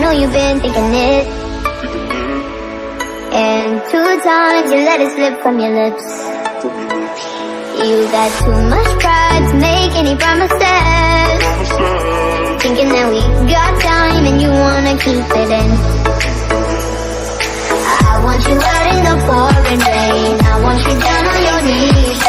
know you've been thinking it. And 2 times you let it slip from your lips. You got too much pride to make any promises, thinking that we got time and you wanna keep it in. I want you out in the pouring rain, I want you down on your knees,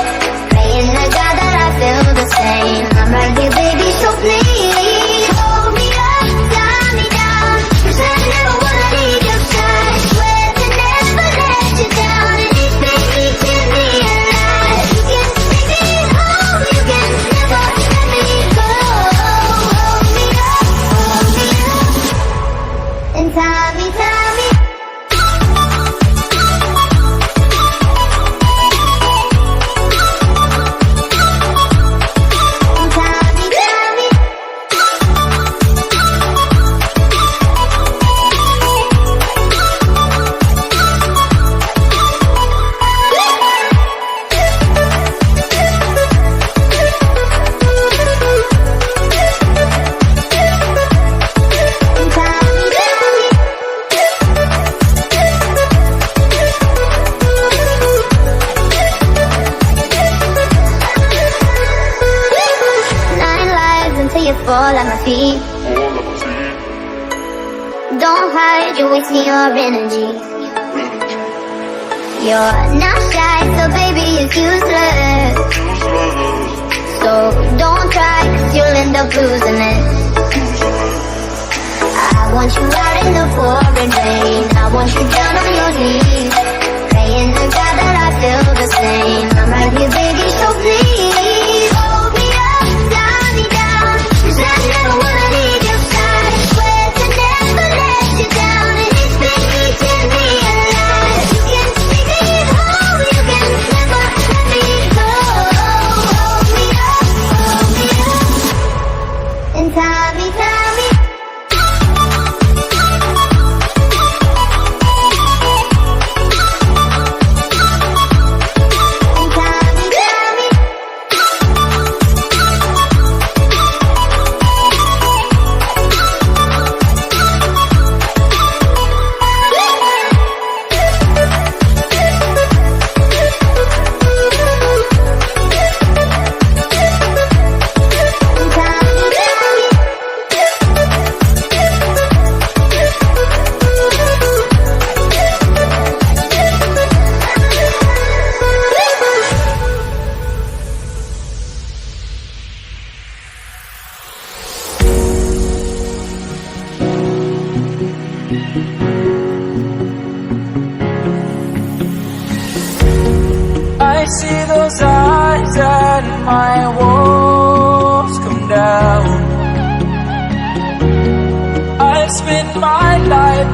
praying to God that I feel the same. I'm right here, baby, so please hold me up, tie me down, 'cause I never wanna leave your side. Swear to never let you down, and each baby keep me alive. You can take me home, you can never let me go. Hold me up, and tie me, tie me. Fall at my feet. Don't hide, you're wasting your energy. You're not shy, so baby it's useless. So don't try, 'cause you'll end up losing it. I want you out in the pouring rain, I want you down on your knees, praying to God that I feel the same. I'm right here, baby, so please hold me up, tie me down, 'cause I never wanna leave your side. Swear to never let you down, and each baby keep me alive. You can take me home, you can never let me go. Hold me up, and tie me, tie me. I see those eyes and my walls come down. I've spent my life